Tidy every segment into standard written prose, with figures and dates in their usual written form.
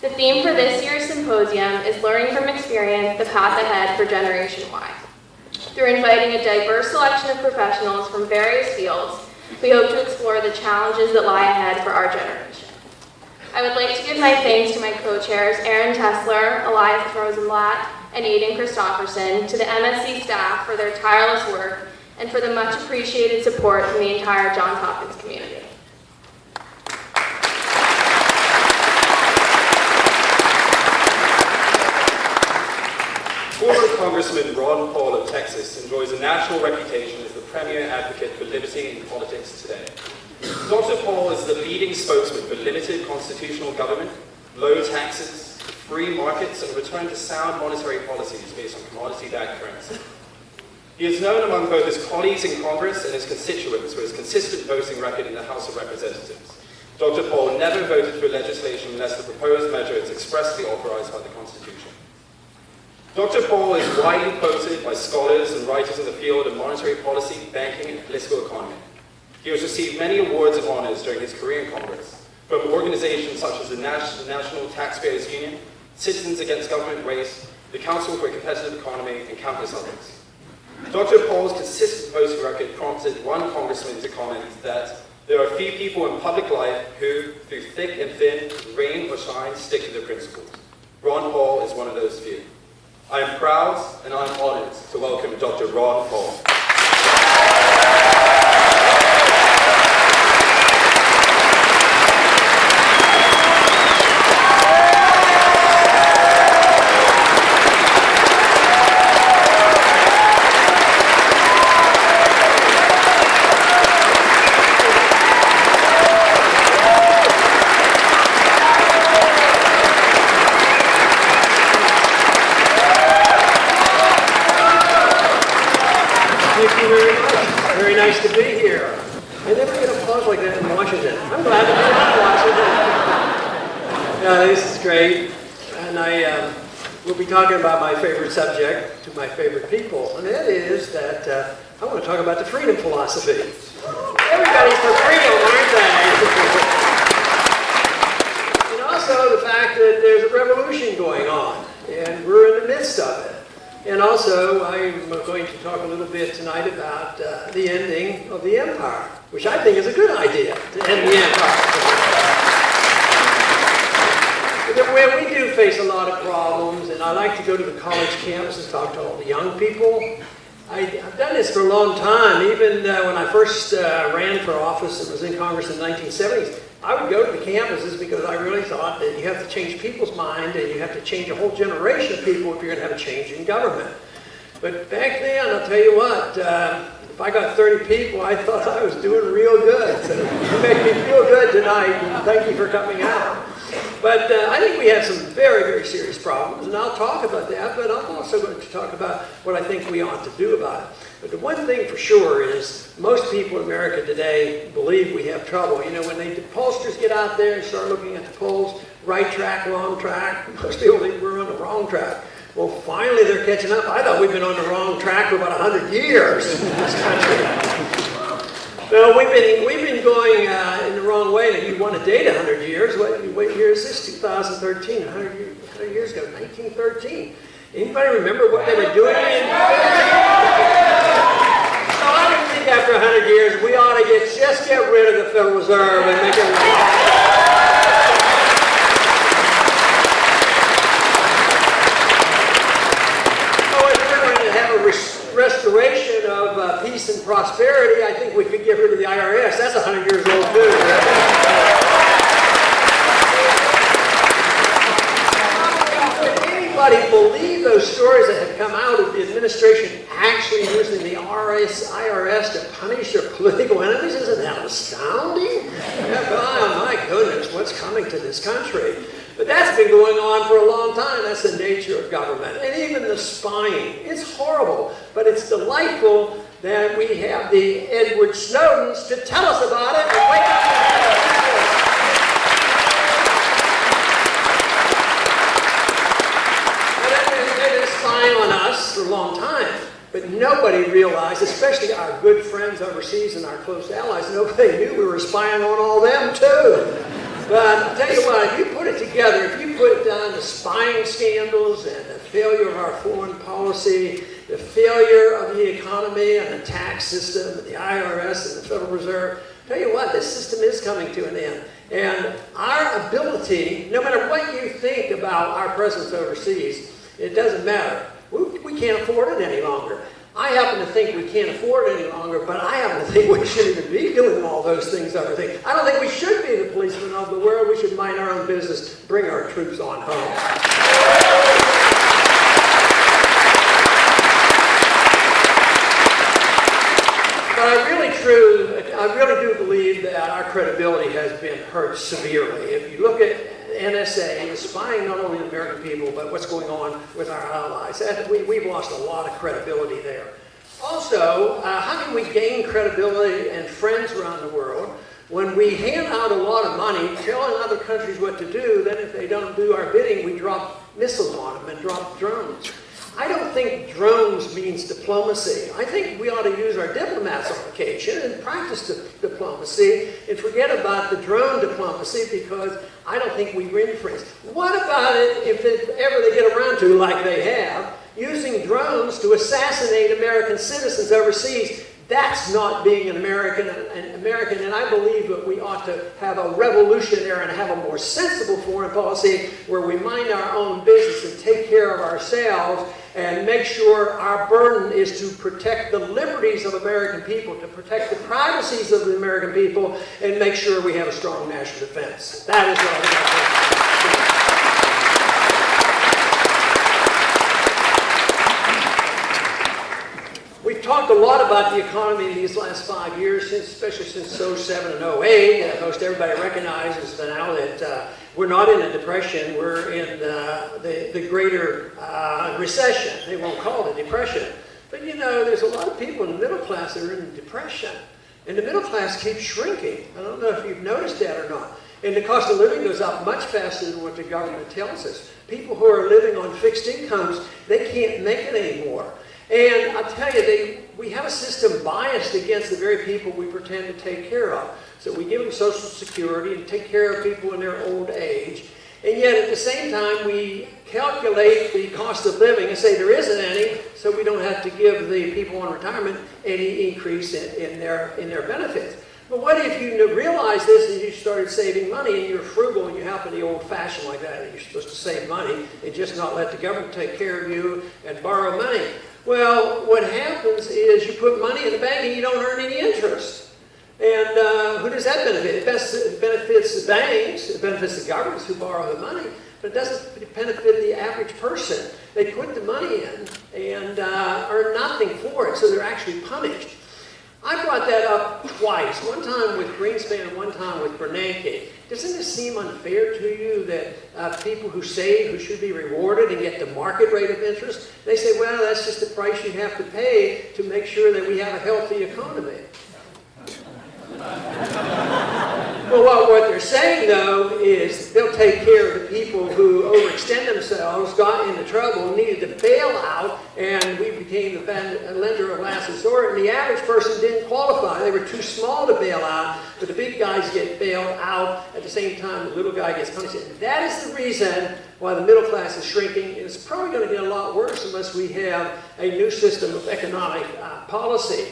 The theme for this year's symposium is Learning from Experience, the Path Ahead for Generation Y. Through inviting a diverse selection of professionals from various fields, we hope to explore the challenges that lie ahead for our generation. I would like to give my thanks to my co-chairs, Aaron Tessler, Elias Rosenblatt, and Aidan Christofferson, to the MSC staff for their tireless work, and for the much appreciated support from the entire Johns Hopkins community. Former Congressman Ron Paul of Texas enjoys a national reputation as the premier advocate for liberty in politics today. Dr. Paul is the leading spokesman for limited constitutional government, low taxes, free markets, and a return to sound monetary policies based on commodity-backed currency. He is known among both his colleagues in Congress and his constituents for his consistent voting record in the House of Representatives. Dr. Paul never voted for legislation unless the proposed measure is expressly authorized by the Constitution. Dr. Paul is widely quoted by scholars and writers in the field of monetary policy, banking, and political economy. He has received many awards and honors during his career in Congress, from organizations such as the National Taxpayers Union, Citizens Against Government Waste, the Council for a Competitive Economy, and countless others. Dr. Paul's consistent voting record prompted one congressman to comment that there are few people in public life who, through thick and thin, rain or shine, stick to their principles. Ron Paul is one of those few. I am proud and I am honored to welcome Dr. Ron Paul. Very nice to be here. I never get applause like that in Washington. I'm glad to be in Washington. Yeah, this is great. And I will be talking about my favorite subject to my favorite people. And that is that I want to talk about the freedom philosophy. Everybody's for freedom, aren't they? And also the fact that there's a revolution going on. And we're in the midst of it. And also, I'm going to talk a little bit tonight about the ending of the empire, which I think is a good idea, to end the empire. But we do face a lot of problems, and I like to go to the college campus and talk to all the young people. I've done this for a long time. Even when I first ran for office and was in Congress in the 1970s, I would go to the campuses because I really thought that you have to change people's mind and you have to change a whole generation of people if you're going to have a change in government. But back then, I'll tell you what, if I got 30 people, I thought I was doing real good. So you make me feel good tonight, and thank you for coming out. But I think we have some very, very serious problems, and I'll talk about that, but I'm also going to talk about what I think we ought to do about it. But the one thing for sure is most people in America today believe we have trouble. You know, when the pollsters get out there and start looking at the polls, right track, wrong track, most people think we're on the wrong track. Well, finally they're catching up. I thought we've been on the wrong track for about 100 years in this country. Well, we've been going in the wrong way. Now, you want to date 100 years. What year is this? 2013, 100 years ago, 1913. Anybody remember what they were doing in 1913? So I don't think after 100 years we ought to just get rid of the Federal Reserve and make it restoration of peace and prosperity. I think we could get rid of the IRS. That's 100 years old too. Did anybody believe those stories that have come out of the administration actually using the IRS to punish their political enemies? Isn't that astounding? Oh my goodness, what's coming to this country? But that's been going on for a long time. That's the nature of government. And even the spying. It's horrible, but it's delightful that we have the Edward Snowdens to tell us about it and wake up They've been spying on us for a long time. But nobody realized, especially our good friends overseas and our close allies, nobody knew we were spying on all them too. But I'll tell you what, if you put it together, if you put down the spying scandals and the failure of our foreign policy, the failure of the economy and the tax system and the IRS and the Federal Reserve, I'll tell you what, this system is coming to an end. And our ability, no matter what you think about our presence overseas, it doesn't matter. We can't afford it any longer. I happen to think we can't afford it any longer, but I happen to think we shouldn't even be doing all those things overseas. I don't think we should be the policemen of the world. We should mind our own business, bring our troops on home. But I really do believe that our credibility has been hurt severely. If you look at NSA is spying not only on American people, but what's going on with our allies. We've lost a lot of credibility there. Also, how can we gain credibility and friends around the world when we hand out a lot of money telling other countries what to do, then if they don't do our bidding, we drop missiles on them and drop drones? I don't think drones means diplomacy. I think we ought to use our diplomats on occasion and practice diplomacy and forget about the drone diplomacy, because I don't think we win friends. What about it if ever they get around to, like they have, using drones to assassinate American citizens overseas? That's not being an American, and I believe that we ought to have a revolution there and have a more sensible foreign policy where we mind our own business and take care of ourselves and make sure our burden is to protect the liberties of American people, to protect the privacies of the American people, and make sure we have a strong national defense. That is what I think. We've talked a lot about the economy in these last 5 years, especially since 07 and 08. Most everybody recognizes now that we're not in a depression, we're in the greater recession. They won't call it a depression. But you know, there's a lot of people in the middle class that are in depression. And the middle class keeps shrinking. I don't know if you've noticed that or not. And the cost of living goes up much faster than what the government tells us. People who are living on fixed incomes, they can't make it anymore. And I'll tell you, we have a system biased against the very people we pretend to take care of. So we give them Social Security and take care of people in their old age. And yet at the same time, we calculate the cost of living and say there isn't any, so we don't have to give the people on retirement any increase in their benefits. But what if you realize this and you started saving money and you're frugal and you happen to be old-fashioned like that and you're supposed to save money and just not let the government take care of you and borrow money? Well, what happens is you put money in the bank and you don't earn any interest. And who does that benefit? It benefits the banks, it benefits the governments who borrow the money, but it doesn't benefit the average person. They put the money in and earn nothing for it, so they're actually punished. I brought that up twice, one time with Greenspan and one time with Bernanke. Doesn't it seem unfair to you that people who save, who should be rewarded and get the market rate of interest, they say, well, that's just the price you have to pay to make sure that we have a healthy economy. Well, what they're saying, though, is they'll take care of the people who overextend themselves, got into trouble, needed to bail out, and we became the lender of last resort, and the average person didn't qualify. They were too small to bail out, but the big guys get bailed out. At the same time, the little guy gets punished. And that is the reason why the middle class is shrinking, and it's probably going to get a lot worse unless we have a new system of economic policy.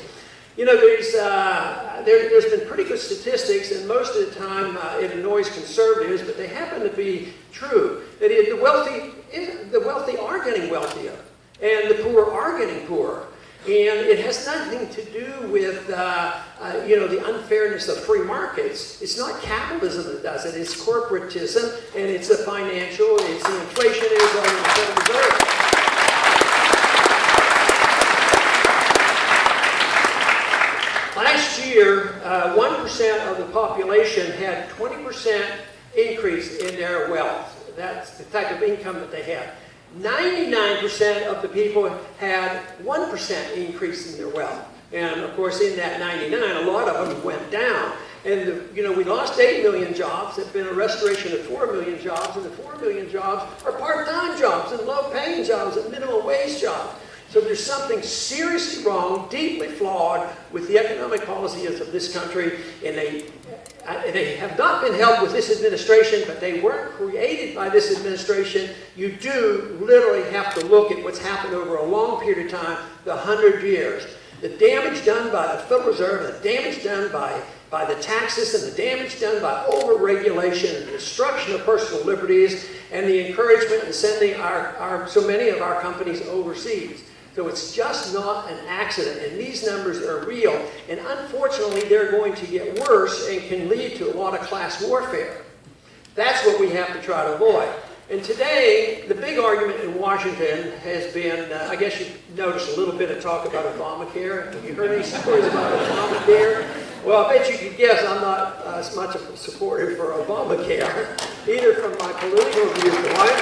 You know, there's been pretty good statistics, and most of the time it annoys conservatives, but they happen to be true. That the wealthy are getting wealthier, and the poor are getting poorer. And it has nothing to do with the unfairness of free markets. It's not capitalism that does it. It's corporatism, and it's the financial, it's the inflationism of the Federal Reserve. Last year, 1% of the population had 20% increase in their wealth. That's the type of income that they had. 99% of the people had 1% increase in their wealth. And of course, in that 99, a lot of them went down. And we lost 8 million jobs. There's been a restoration of 4 million jobs, and the 4 million jobs are part-time jobs and low-paying jobs and minimum wage jobs. So there's something seriously wrong, deeply flawed with the economic policies of this country, and they have not been helped with this administration, but they weren't created by this administration. You do literally have to look at what's happened over a long period of time, the 100 years. The damage done by the Federal Reserve, the damage done by the tax system, the damage done by over-regulation and the destruction of personal liberties, and the encouragement in sending so many of our companies overseas. So it's just not an accident, and these numbers are real, and unfortunately they're going to get worse and can lead to a lot of class warfare. That's what we have to try to avoid. And today, the big argument in Washington has been, I guess you noticed a little bit of talk about Obamacare. Have you heard any stories about Obamacare? Well, I bet you could guess I'm not as much of a supporter for Obamacare, either from my political viewpoint.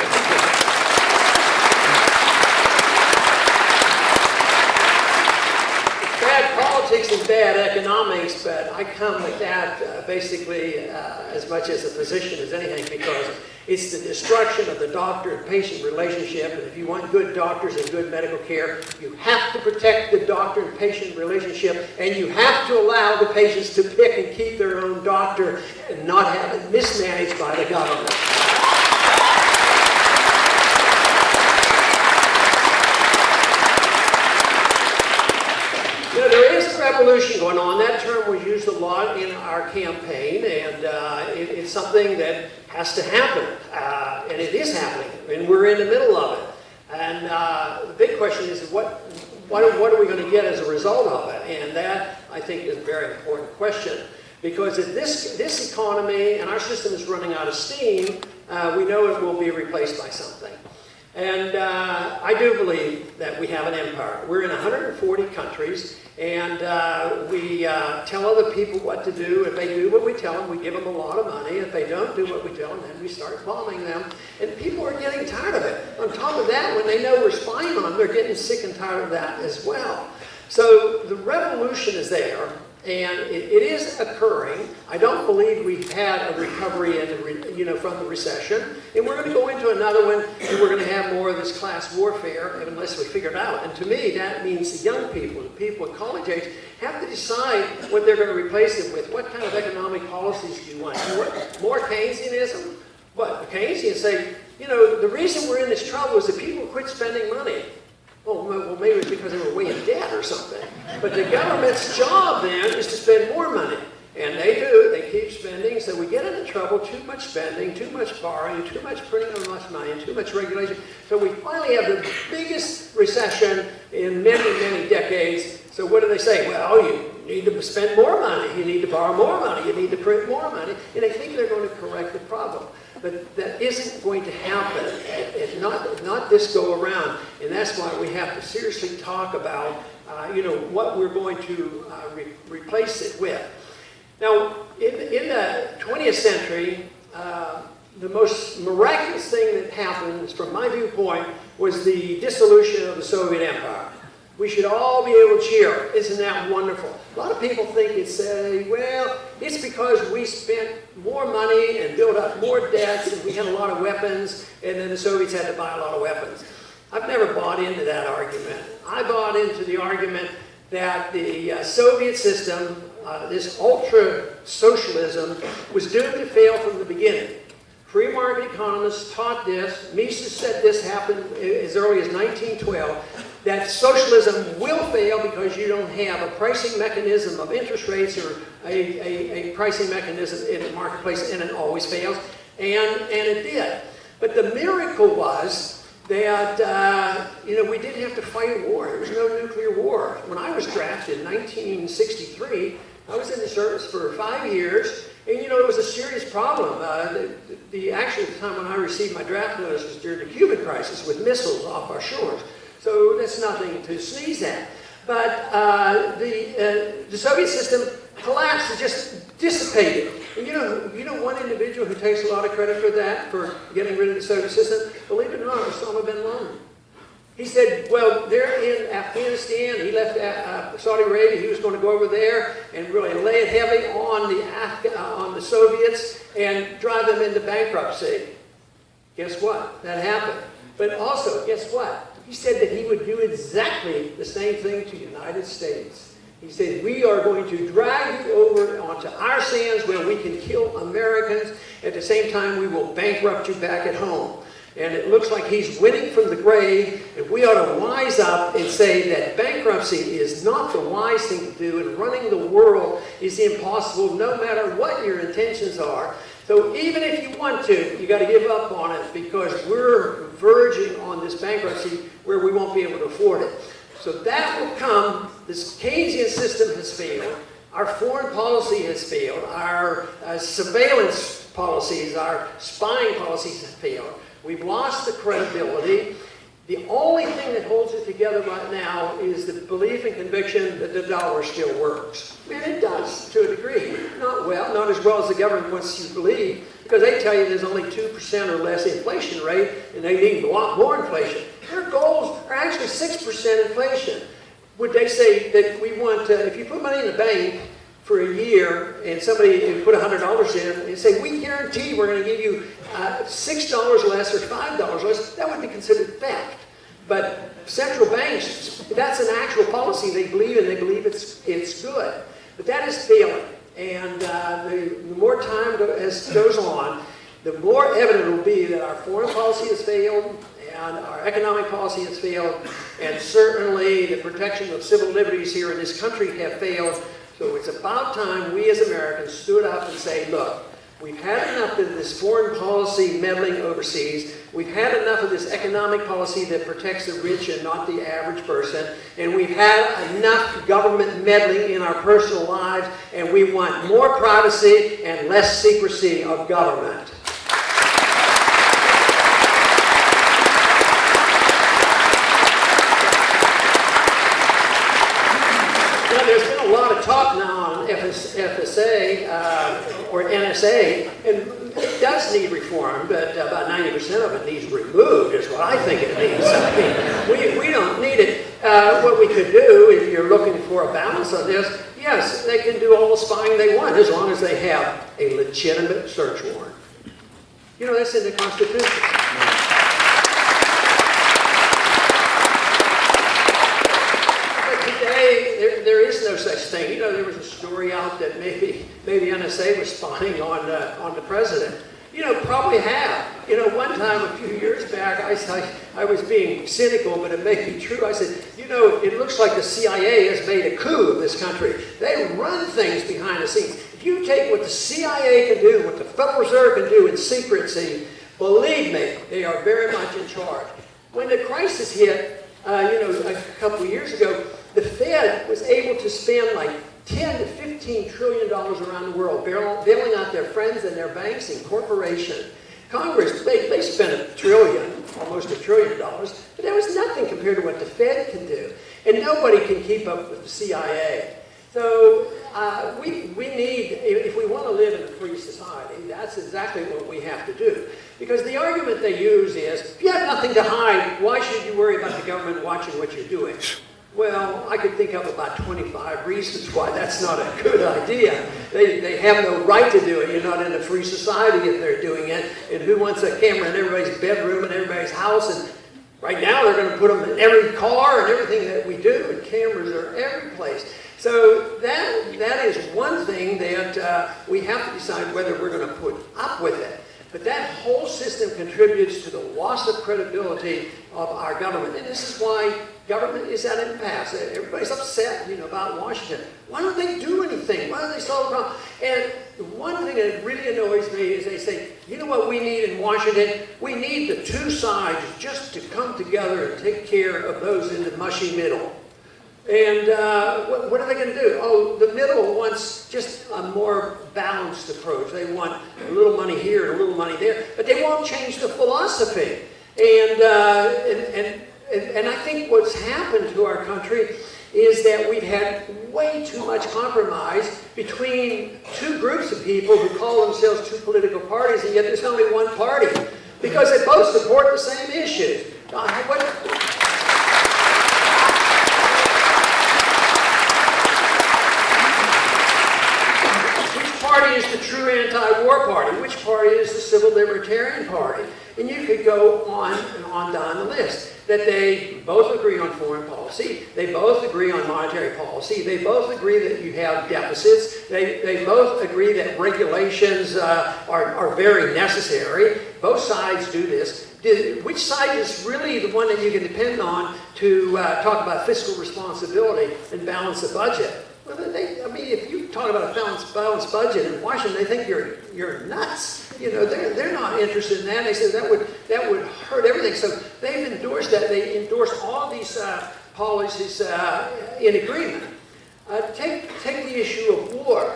Bad politics and bad economics, but I come with that basically as much as a physician as anything, because it's the destruction of the doctor and patient relationship, and if you want good doctors and good medical care, you have to protect the doctor and patient relationship, and you have to allow the patients to pick and keep their own doctor and not have it mismanaged by the government. There is a revolution going on. That term was used a lot in our campaign, and it's something that has to happen, and it is happening, and we're in the middle of it. And the big question is, what are we going to get as a result of it? And that, I think, is a very important question, because if this economy and our system is running out of steam, we know it will be replaced by something. And I do believe that we have an empire. We're in 140 countries, and we tell other people what to do. If they do what we tell them, we give them a lot of money. If they don't do what we tell them, then we start bombing them. And people are getting tired of it. On top of that, when they know we're spying on them, they're getting sick and tired of that as well. So the revolution is there, and it is occurring. I don't believe we've had a recovery from the recession, and we're going to go into another one, and we're going to have more of this class warfare unless we figure it out. And to me, that means the young people, the people at college age, have to decide what they're going to replace it with. What kind of economic policies do you want? More Keynesianism? What? The Keynesians say, the reason we're in this trouble is that people quit spending money. Well, maybe it's because they were way in debt or something. But the government's job then is to spend more money. And they do. They keep spending. So we get into trouble. Too much spending, too much borrowing, too much printing of much money, and too much regulation. So we finally have the biggest recession in many, many decades. So what do they say? Well, you need to spend more money. You need to borrow more money. You need to print more money. And they think they're going to correct the problem. But that isn't going to happen. It's not this go around. And that's why we have to seriously talk about, what we're going to replace it with. Now, in the 20th century, the most miraculous thing that happened, from my viewpoint, was the dissolution of the Soviet Empire. We should all be able to cheer. Isn't that wonderful? A lot of people think it's because we spent more money and built up more debts, and we had a lot of weapons, and then the Soviets had to buy a lot of weapons. I've never bought into that argument. I bought into the argument that the Soviet system, this ultra-socialism, was doomed to fail from the beginning. Free market economists taught this. Mises said this happened as early as 1912, that socialism will fail because you don't have a pricing mechanism of interest rates or a pricing mechanism in the marketplace, and it always fails. And it did. But the miracle was that, we didn't have to fight a war. There was no nuclear war. When I was drafted in 1963, I was in the service for 5 years, and it was a serious problem. Actually, the time when I received my draft notice was during the Cuban crisis with missiles off our shores. So that's nothing to sneeze at. But the Soviet system collapsed and just dissipated. And you know one individual who takes a lot of credit for that, for getting rid of the Soviet system? Believe it or not, Osama bin Laden. He said, well, they're in Afghanistan. He left Saudi Arabia. He was going to go over there and really lay it heavy on the Soviets and drive them into bankruptcy. Guess what? That happened. But also, guess what? he said that he would do exactly the same thing to the United States. He said, we are going to drag you over onto our sands where we can kill Americans. At the same time, we will bankrupt you back at home. And it looks like he's winning from the grave, and we ought to wise up and say that bankruptcy is not the wise thing to do, and running the world is impossible no matter what your intentions are. So even if you want to, you got to give up on it, because we're verging on this bankruptcy where we won't be able to afford it. So that will come. This Keynesian system has failed. Our foreign policy has failed. Our surveillance policies, our spying policies have failed. We've lost the credibility. The only thing that holds it together right now is the belief and conviction that the dollar still works. And it does, to a degree. Not as well as the government wants you to believe, because they tell you there's only 2% or less inflation rate, and they need a lot more inflation. Their goals are actually 6% inflation. Would they say that we want, if you put money in the bank for a year, and somebody put $100 in, and say, we guarantee we're going to give you $6 less or $5 less, that would be considered theft. But central banks, that's an actual policy they believe in, they believe it's good. But that is failing. And the more time goes on, the more evident it will be that our foreign policy has failed, and our economic policy has failed, and certainly the protection of civil liberties here in this country have failed. So it's about time we as Americans stood up and say, look, we've had enough of this foreign policy meddling overseas. We've had enough of this economic policy that protects the rich and not the average person. And we've had enough government meddling in our personal lives. And we want more privacy and less secrecy of government. There's been a lot of talk now on FSA or NSA, and it does need reform, but about 90% of it needs removed is what I think it needs. I mean, we don't need it. What we could do, if you're looking for a balance on this, yes, they can do all the spying they want as long as they have a legitimate search warrant. You know, that's in the Constitution. There is no such thing. You know, there was a story out that maybe NSA was spying on the president. You know, probably have. You know, one time a few years back, I was being cynical, but it may be true. I said, you know, it looks like the CIA has made a coup of this country. They run things behind the scenes. If you take what the CIA can do, what the Federal Reserve can do in secrecy, believe me, they are very much in charge. When the crisis hit, you know, a couple of years ago, the Fed was able to spend like $10 to $15 trillion around the world, bailing out their friends and their banks and corporations. Congress, they spent almost $1 trillion, but that was nothing compared to what the Fed can do. And nobody can keep up with the CIA. So we need, if we want to live in a free society, that's exactly what we have to do. Because the argument they use is, if you have nothing to hide, why should you worry about the government watching what you're doing? Well, I could think of about 25 reasons why that's not a good idea. They have no right to do it. You're not in a free society if they're doing it. And who wants a camera in everybody's bedroom and everybody's house? And right now they're going to put them in every car and everything that we do. And cameras are every place. So that is one thing that we have to decide whether we're going to put up with it. But that whole system contributes to the loss of credibility of our government. And this is why government is at an impasse. Everybody's upset, you know, about Washington. Why don't they do anything? Why don't they solve the problem? And the one thing that really annoys me is they say, you know what we need in Washington? We need the two sides just to come together and take care of those in the mushy middle. And what are they going to do? Oh, the middle wants just a more balanced approach. They want a little money here and a little money there, but they won't change the philosophy. And I think what's happened to our country is that we've had way too much compromise between two groups of people who call themselves two political parties, and yet there's only one party, because they both support the same issues. Which party is the true anti-war party? Which party is the civil libertarian party? And you could go on and on down the list. That they both agree on foreign policy, they both agree on monetary policy, they both agree that you have deficits, they both agree that regulations are very necessary. Both sides do this. Which side is really the one that you can depend on to talk about fiscal responsibility and balance the budget? Well, if you talk about a balanced budget in Washington, they think you're nuts. They're not interested in that. They say that would hurt everything. So they've endorsed that. They endorsed all these policies in agreement. Take the issue of war.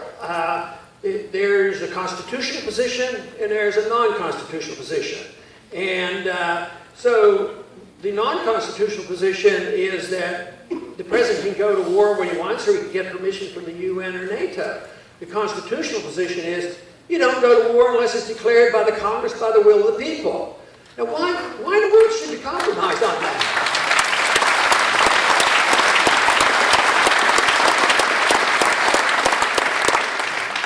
There's a constitutional position and there's a non-constitutional position. And so the non-constitutional position is that the president can go to war when he wants, or he can get permission from the UN or NATO. The constitutional position is you don't go to war unless it's declared by the Congress by the will of the people. Now, why in the world should you compromise on that?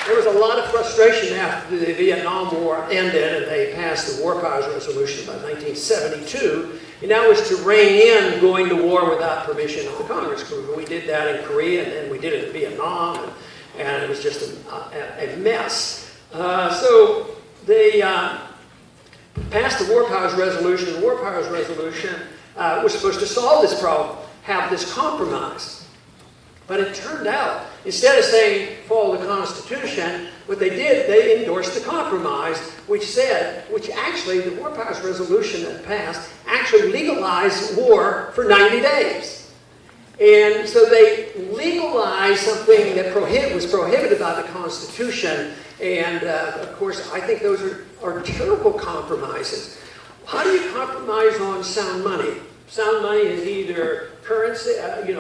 There was a lot of frustration after the Vietnam War ended and they passed the War Powers Resolution by 1972. And that was to rein in going to war without permission of the Congress. We did that in Korea and then we did it in Vietnam, and it was just a mess. So they passed the War Powers Resolution. The War Powers Resolution was supposed to solve this problem, have this compromise. But it turned out, instead of saying follow the Constitution, what they did, they endorsed the compromise, which actually, the War Powers Resolution that passed, actually legalized war for 90 days. And so they legalized something that was prohibited by the Constitution. And of course, I think those are terrible compromises. How do you compromise on sound money? Sound money is either currency,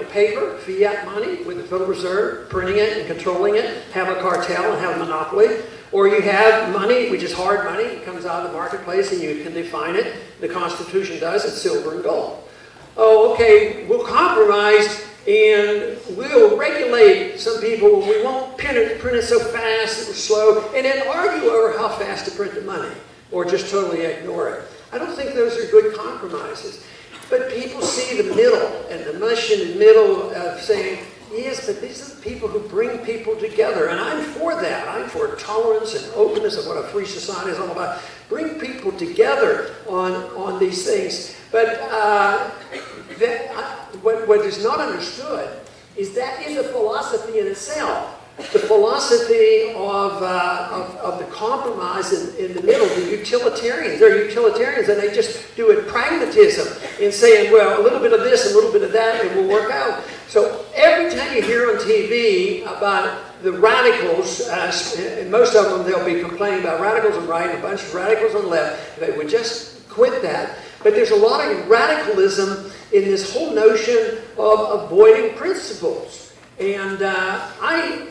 paper, fiat money with the Federal Reserve printing it and controlling it, have a cartel and have a monopoly, or you have money, which is hard money, it comes out of the marketplace and you can define it. The Constitution does, it's silver and gold. Oh, okay, we'll compromise and we'll regulate some people. We won't print it so fast, it's slow, and then argue over how fast to print the money, or just totally ignore it. I don't think those are good compromises. But people see the middle, and the mush in the middle of saying, yes, but these are the people who bring people together. And I'm for that. I'm for tolerance and openness of what a free society is all about. Bring people together on these things. But what is not understood is that is a philosophy in itself. The philosophy of the compromise in the middle, the utilitarians. They're utilitarians and they just do it pragmatism in saying, well, a little bit of this, a little bit of that, it will work out. So every time you hear on TV about the radicals, and most of them they'll be complaining about radicals on the right and a bunch of radicals on the left, they would just quit that. But there's a lot of radicalism in this whole notion of avoiding principles. And I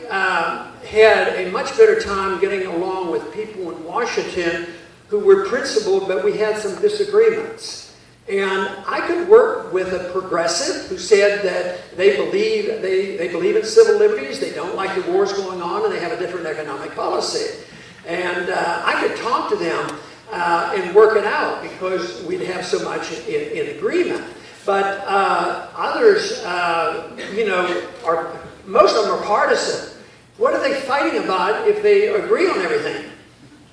had a much better time getting along with people in Washington who were principled, but we had some disagreements. And I could work with a progressive who said that they believe in civil liberties, they don't like the wars going on, and they have a different economic policy. And I could talk to them and work it out because we'd have so much in agreement. But others, most of them are partisan. What are they fighting about if they agree on everything?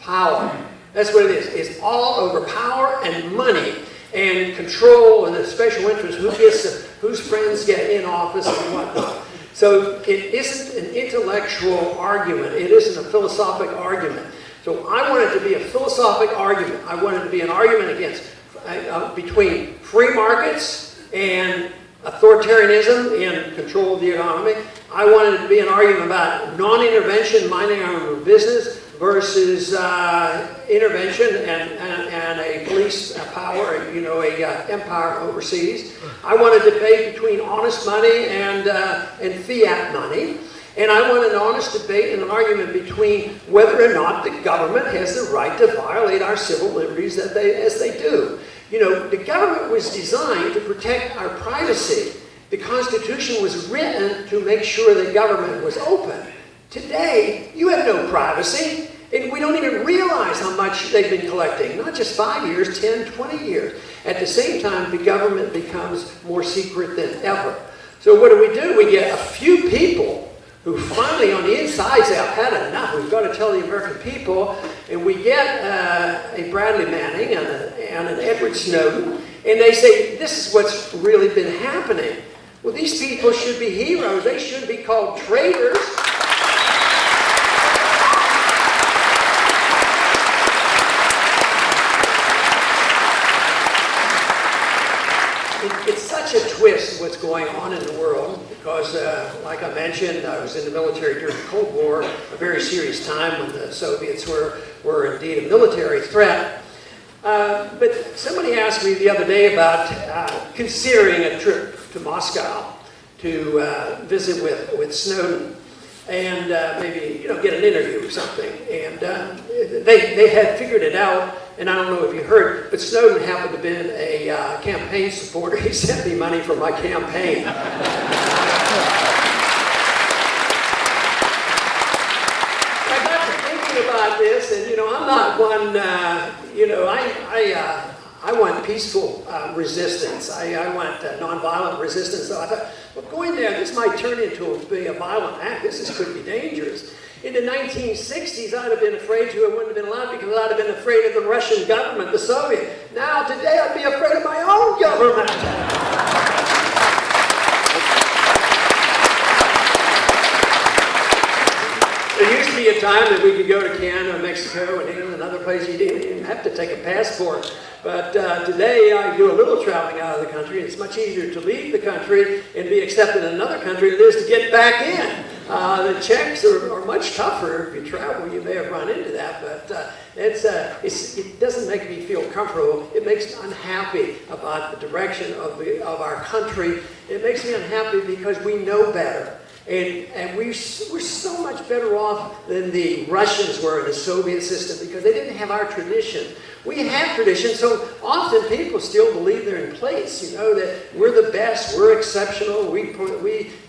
Power. That's what it is. It's all over power and money and control and the special interest, whose friends get in office and whatnot. So it isn't an intellectual argument. It isn't a philosophic argument. So I want it to be a philosophic argument. I want it to be an argument against between free markets and authoritarianism in control of the economy. I wanted it to be an argument about non-intervention, minding our own business, versus intervention and a police power, a empire overseas. I want a debate between honest money and fiat money. And I want an honest debate and an argument between whether or not the government has the right to violate our civil liberties as they do. The government was designed to protect our privacy. The Constitution was written to make sure the government was open. Today, you have no privacy. And we don't even realize how much they've been collecting, not just 5 years, 10, 20 years. At the same time, the government becomes more secret than ever. So what do? We get a few people who finally on the insides have had enough. We've got to tell the American people, and we get a Bradley Manning and an Edward Snowden, and they say, this is what's really been happening. Well, these people should be heroes. They shouldn't be called traitors. It's such a twist what's going on in the world because, like I mentioned, I was in the military during the Cold War, a very serious time when the Soviets were indeed a military threat. But somebody asked me the other day about considering a trip to Moscow to visit with Snowden and maybe get an interview or something. And they had figured it out. And I don't know if you heard, but Snowden happened to have been a campaign supporter. He sent me money for my campaign. I got to thinking about this, and I'm not one. I want peaceful resistance. I want nonviolent resistance. So I thought, well, going there, this might turn into a violent act. This could be dangerous. In the 1960s, I'd have been afraid to. I wouldn't have been allowed because I'd have been afraid of the Russian government, the Soviet. Now, today, I'd be afraid of my own government. There used to be a time that we could go to Canada, Mexico, and England, and other places. You didn't even have to take a passport. But today, I do a little traveling out of the country. It's much easier to leave the country and be accepted in another country than it is to get back in. The checks are much tougher if you travel. You may have run into that, but it doesn't make me feel comfortable. It makes me unhappy about the direction of our country. It makes me unhappy because we know better. And we're so much better off than the Russians were in the Soviet system because they didn't have our tradition. We have tradition, so often people still believe they're in place, that we're the best, we're exceptional, we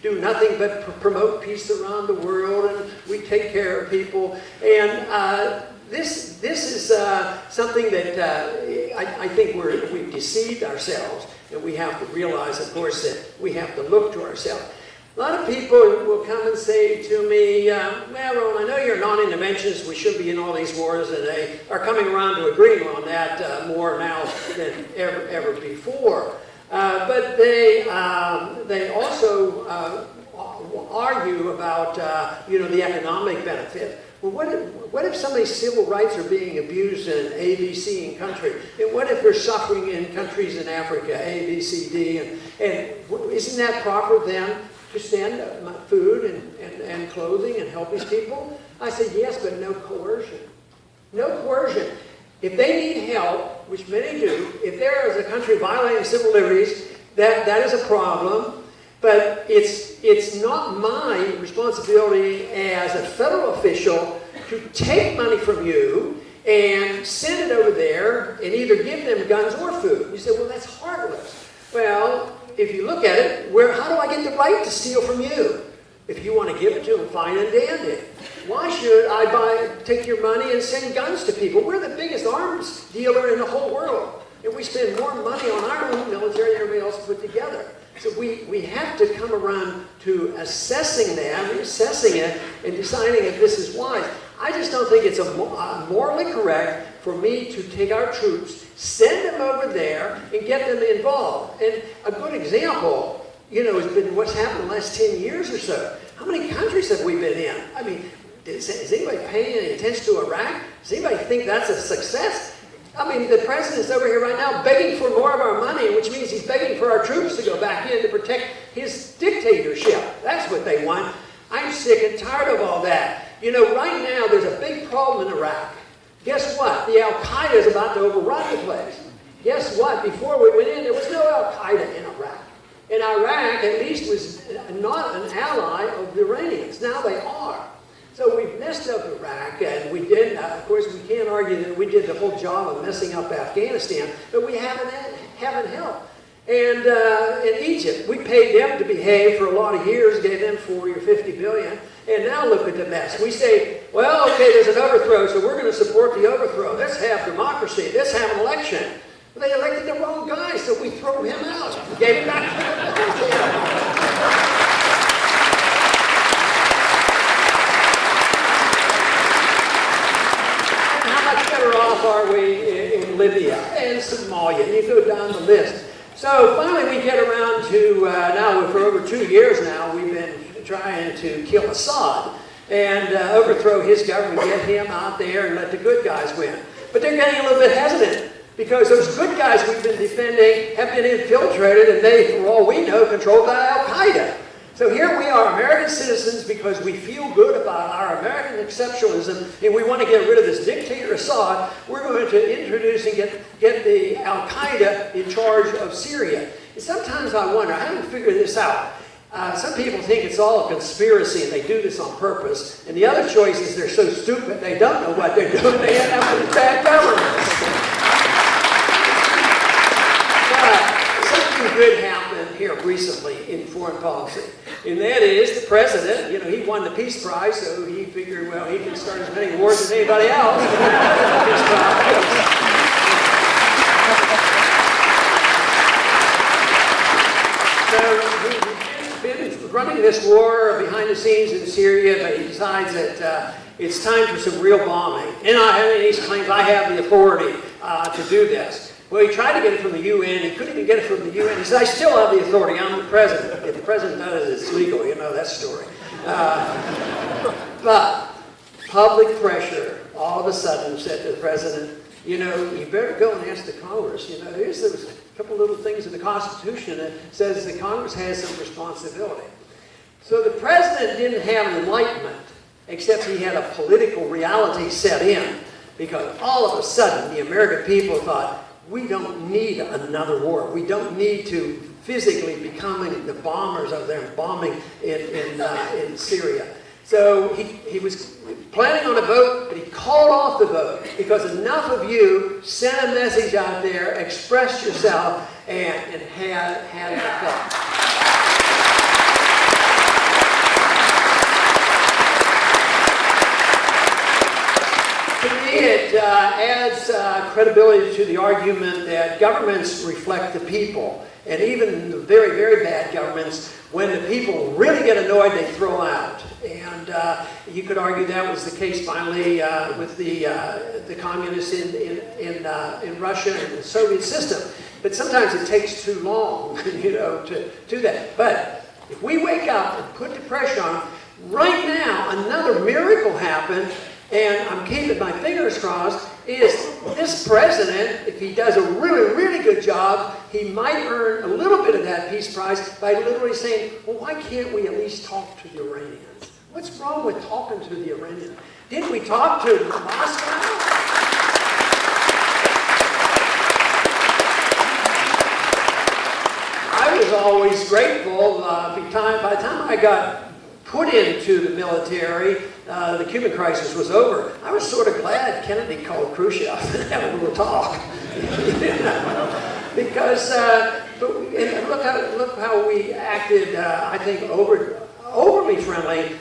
do nothing but promote peace around the world, and we take care of people. And this is something that I think we've deceived ourselves, and we have to realize, of course, that we have to look to ourselves. A lot of people will come and say to me, well, Ron, I know you're a non-interventionist, we should be in all these wars, and they are coming around to agreeing on that more now than ever before. But they also argue about, the economic benefit. Well, what if somebody's civil rights are being abused in A, B, C in country? And what if they're suffering in countries in Africa, A, B, C, D? And isn't that proper then? To send food and clothing and help these people? I said, yes, but no coercion. No coercion. If they need help, which many do, if there is a country violating civil liberties, that is a problem. But it's not my responsibility as a federal official to take money from you and send it over there and either give them guns or food. You say, well, that's heartless. Well, if you look at it, how do I get the right to steal from you? If you want to give it to them, fine and dandy. Why should I take your money and send guns to people? We're the biggest arms dealer in the whole world. And we spend more money on our own military than everybody else put together. So we have to come around to assessing that, assessing it, and deciding if this is wise. I just don't think it's morally correct for me to take our troops, send them over there, and get them involved. And a good example, has been what's happened in the last 10 years or so. How many countries have we been in? I mean, is anybody paying any attention to Iraq? Does anybody think that's a success? I mean, the president's over here right now begging for more of our money, which means he's begging for our troops to go back in to protect his dictatorship. That's what they want. I'm sick and tired of all that. Right now there's a big problem in Iraq. Guess what? The Al-Qaeda is about to overrun the place. Guess what? Before we went in, there was no Al-Qaeda in Iraq. And Iraq, at least, was not an ally of the Iranians. Now they are. So we've messed up Iraq, and we did, of course, we can't argue that we did the whole job of messing up Afghanistan, but we haven't helped. And in Egypt, we paid them to behave for a lot of years, gave them 40 or 50 billion, and now look at the mess. We say, well, okay, there's an overthrow, so we're going to support the overthrow. Let's have democracy. Let's have an election. They elected the wrong guy, so we throw him out. Gave him back to the How much better off are we in Libya and Somalia? You go down the list. So finally we get around to, now for over 2 years now, we've been trying to kill Assad and overthrow his government, get him out there and let the good guys win. But they're getting a little bit hesitant because those good guys we've been defending have been infiltrated and they, for all we know, controlled by Al-Qaeda. So here we are, American citizens, because we feel good about our American exceptionalism and we want to get rid of this dictator Assad, we're going to introduce and get the Al-Qaeda in charge of Syria. And sometimes I wonder, I haven't figured this out. Some people think it's all a conspiracy and they do this on purpose. And the other choice is they're so stupid they don't know what they're doing. They end up with bad governments. But something good happened here recently in foreign policy. And that is the president, you know, he won the Peace Prize, so he figured, well, he can start as many wars as anybody else. So he's been running this war behind the scenes in Syria, but he decides that it's time for some real bombing. And he claims, I have the authority to do this. Well, he tried to get it from the UN. He couldn't even get it from the UN. He said, I still have the authority. I'm the president. If the president does it, it's legal. You know that story. But public pressure all of a sudden said to the president, you know, you better go and ask the Congress. You know, there's a couple little things in the Constitution that says the Congress has some responsibility. So the president didn't have enlightenment, except he had a political reality set in. Because all of a sudden, the American people thought, we don't need another war. We don't need to physically becoming the bombers of them bombing in Syria. So he was planning on a vote, but he called off the vote because enough of you sent a message out there, expressed yourself, and had an effect. It adds credibility to the argument that governments reflect the people. And even the very, very bad governments, when the people really get annoyed, they throw out. And you could argue that was the case finally with the communists in Russia and the Soviet system. But sometimes it takes too long, you know, to do that. But if we wake up and put the pressure on them, right now another miracle happened. And I'm keeping my fingers crossed, is this president, if he does a really, really good job, he might earn a little bit of that Peace Prize by literally saying, well, why can't we at least talk to the Iranians? What's wrong with talking to the Iranians? Didn't we talk to Moscow? I was always grateful by the time I got put into the military, the Cuban crisis was over. I was sort of glad Kennedy called Khrushchev and had a little talk. Because look how we acted, I think, overly friendly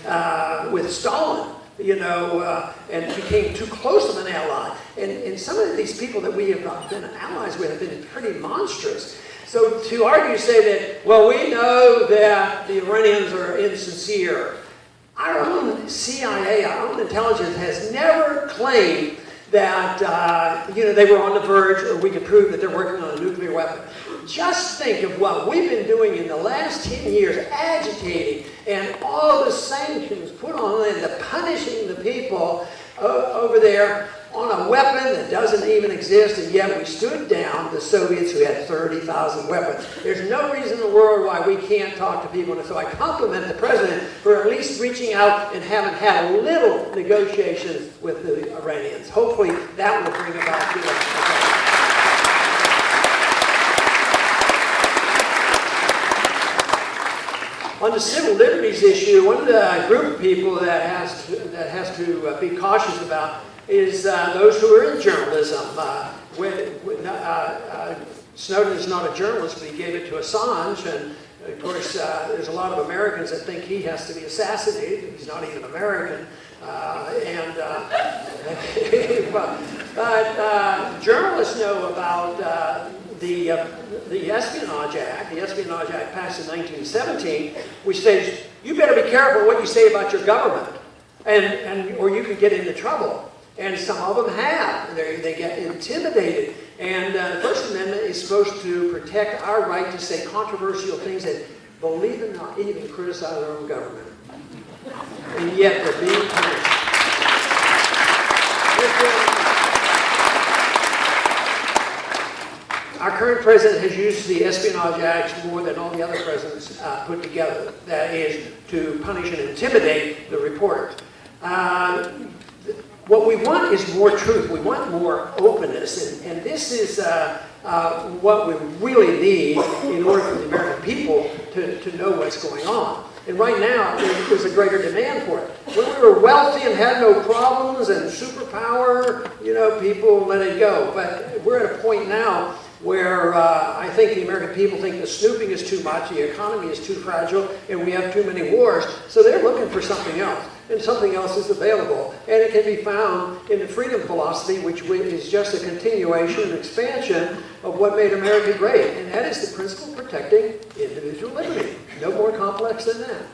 with Stalin, you know, and became too close of an ally. And some of these people that we have been allies with have been pretty monstrous. So to argue, say that, well, we know that the Iranians are insincere. Our own CIA, our own intelligence has never claimed that you know, they were on the verge or we could prove that they're working on a nuclear weapon. Just think of what we've been doing in the last 10 years, agitating and all the sanctions put on them, the punishing the people over there on a weapon that doesn't even exist, and yet we stood down the Soviets who had 30,000 weapons. There's no reason in the world why we can't talk to people, and so I compliment the president for at least reaching out and having had a little negotiations with the Iranians. Hopefully that will bring about good. On the civil liberties issue, one of the group of people that has to be cautious about is those who are in journalism. Snowden is not a journalist, but he gave it to Assange, and of course, there's a lot of Americans that think he has to be assassinated. He's not even American. But journalists know about the Espionage Act. The Espionage Act passed in 1917, which says you better be careful what you say about your government, or you could get into trouble. And some of them have. They get intimidated. And the First Amendment is supposed to protect our right to say controversial things that, believe it or not, even criticize our own government. And yet they're being punished. Our current president has used the Espionage Act more than all the other presidents put together. That is, to punish and intimidate the reporters. What we want is more truth. We want more openness. And this is what we really need in order for the American people to know what's going on. And right now, there's a greater demand for it. When we were wealthy and had no problems and superpower, people let it go. But we're at a point now where I think the American people think the snooping is too much, the economy is too fragile, and we have too many wars. So they're looking for something else. And something else is available. And it can be found in the freedom philosophy, which is just a continuation and expansion of what made America great. And that is the principle of protecting individual liberty. No more complex than that.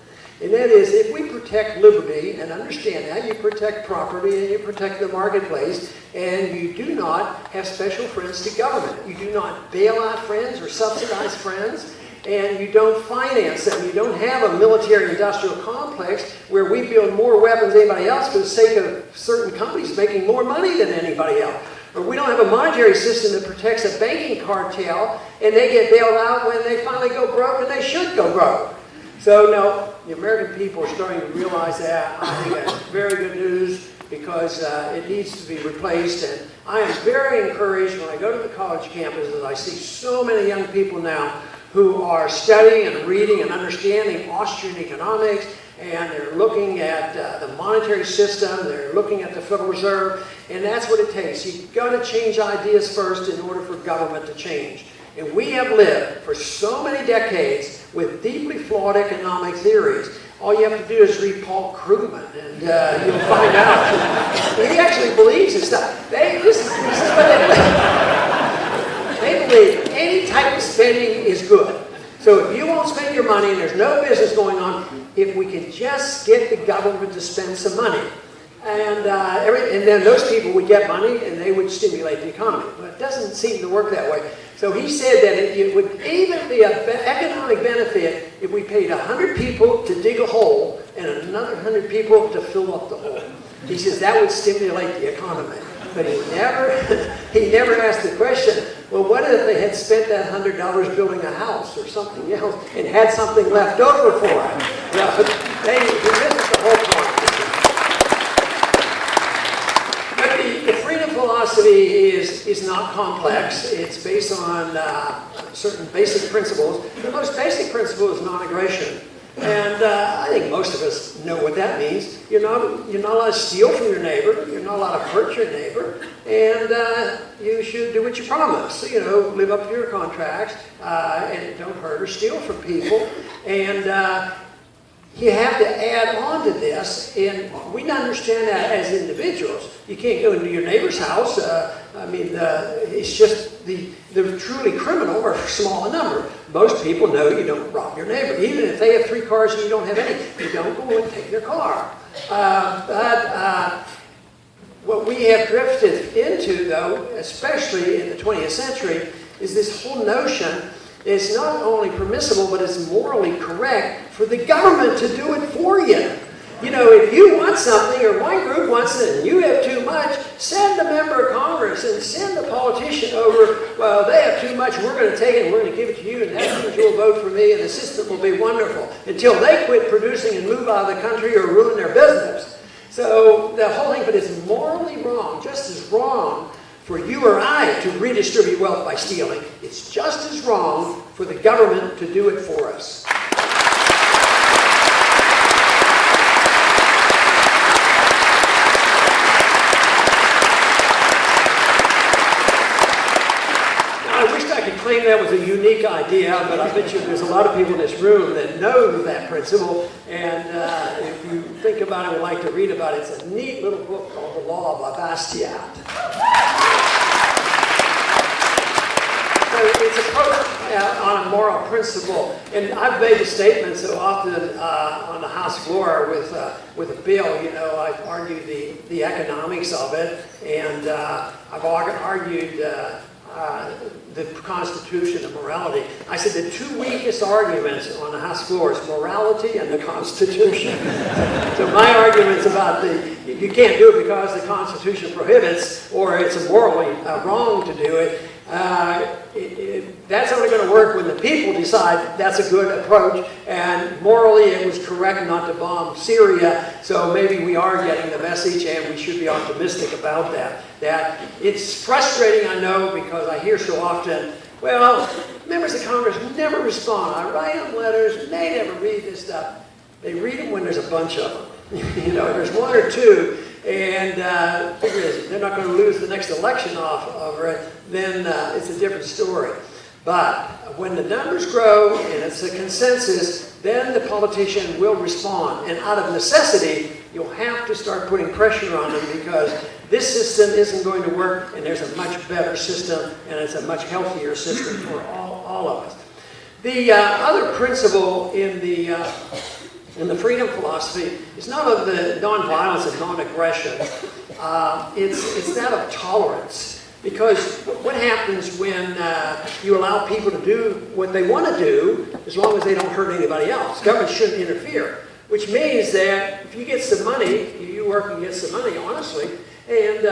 And that is, if we protect liberty and understand that, you protect property and you protect the marketplace, and you do not have special friends to government. You do not bail out friends or subsidize friends. And you don't finance them. You don't have a military-industrial complex where we build more weapons than anybody else for the sake of certain companies making more money than anybody else. Or we don't have a monetary system that protects a banking cartel and they get bailed out when they finally go broke, and they should go broke. So, no, the American people are starting to realize that. I think that's very good news because it needs to be replaced. And I am very encouraged when I go to the college campuses. I see so many young people now who are studying and reading and understanding Austrian economics, and they're looking at the monetary system, they're looking at the Federal Reserve, and that's what it takes. You've got to change ideas first in order for government to change. And we have lived for so many decades with deeply flawed economic theories. All you have to do is read Paul Krugman, and you'll find out. He actually believes in stuff. This is what they believe. They believe any type of spending is good. So if you won't spend your money and there's no business going on, if we can just get the government to spend some money, and then those people would get money and they would stimulate the economy. But it doesn't seem to work that way. So he said that it would even be an economic benefit if we paid 100 people to dig a hole and another 100 people to fill up the hole. He says that would stimulate the economy. But he never asked the question, well, what if they had spent that $100 building a house or something else and had something left over for it? Well, he missed the whole point. But the freedom philosophy is not complex. It's based on certain basic principles. The most basic principle is non-aggression. And I think most of us know what that means. You're not allowed to steal from your neighbor. You're not allowed to hurt your neighbor. And you should do what you promise. Live up to your contracts and don't hurt or steal from people. And you have to add on to this. And we understand that as individuals. You can't go into your neighbor's house. It's just the truly criminal are small in number. Most people know you don't rob your neighbor. Even if they have 3 cars and you don't have any, you don't go and take their car. But what we have drifted into, though, especially in the 20th century, is this whole notion that it's not only permissible, but it's morally correct for the government to do it for you. If you want something or one group wants it and you have too much, send a member of Congress and send a politician over. Well, they have too much, we're going to take it and we're going to give it to you, and that means you'll vote for me and the system will be wonderful until they quit producing and move out of the country or ruin their business. So the whole thing, but it's morally wrong, just as wrong for you or I to redistribute wealth by stealing. It's just as wrong for the government to do it for us. claim that was a unique idea, but I bet you there's a lot of people in this room that know that principle. And if you think about it and would like to read about it, it's a neat little book called The Law of Bastiat. So it's approached on a moral principle. And I've made a statement so often on the House floor with a bill. You know, I've argued the economics of it, and I've argued the Constitution and morality. I said the two weakest arguments on the House floor is morality and the Constitution. So my argument's about you can't do it because the Constitution prohibits, or it's morally wrong to do it. That's only going to work when the people decide that's a good approach, and morally it was correct not to bomb Syria, so maybe we are getting the message, and we should be optimistic about that. That it's frustrating, I know, because I hear so often, well, members of Congress never respond. I write them letters, and they never read this stuff. They read them when there's a bunch of them. You know, there's one or two, and they're not going to lose the next election off of it, then it's a different story. But when the numbers grow and it's a consensus, then the politician will respond. And out of necessity, you'll have to start putting pressure on them, because this system isn't going to work, and there's a much better system, and it's a much healthier system for all of us. The other principle in the freedom philosophy is not of the nonviolence and non-aggression. It's that of tolerance. Because what happens when you allow people to do what they want to do, as long as they don't hurt anybody else? Government shouldn't interfere. Which means that if you get some money, you work and get some money, honestly, and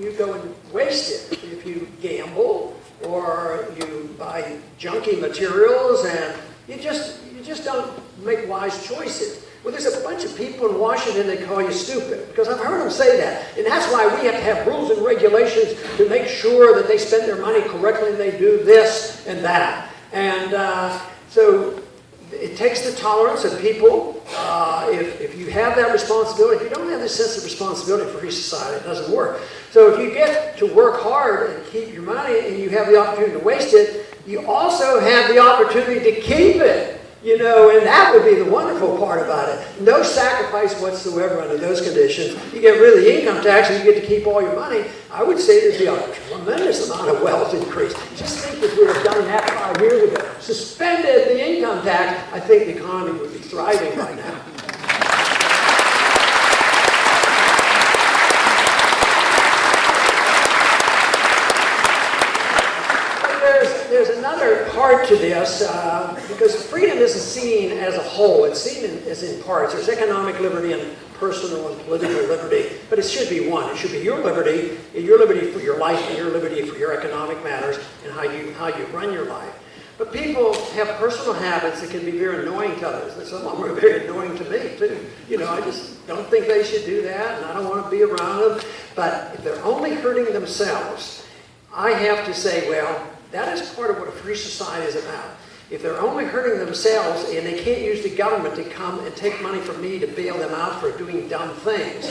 you go and waste it. If you gamble or you buy junky materials, and you just don't make wise choices. Well, there's a bunch of people in Washington that call you stupid, because I've heard them say that. And that's why we have to have rules and regulations to make sure that they spend their money correctly and they do this and that. And so it takes the tolerance of people. If you have that responsibility, if you don't have this sense of responsibility for free society, it doesn't work. So if you get to work hard and keep your money, and you have the opportunity to waste it, you also have the opportunity to keep it. You know, and that would be the wonderful part about it. No sacrifice whatsoever under those conditions. You get rid of the income tax and you get to keep all your money. I would say there'd be a tremendous amount of wealth increase. Just think if we had done that 5 years ago. Suspended the income tax, I think the economy would be thriving right now. There's another part to this, because freedom isn't seen as a whole. It's seen as in parts. There's economic liberty and personal and political liberty, but it should be one. It should be your liberty for your life, and your liberty for your economic matters, and how you run your life. But people have personal habits that can be very annoying to others, and some of them are very annoying to me, too. You know, I just don't think they should do that, and I don't want to be around them. But if they're only hurting themselves, I have to say, well, that is part of what a free society is about. If they're only hurting themselves and they can't use the government to come and take money from me to bail them out for doing dumb things,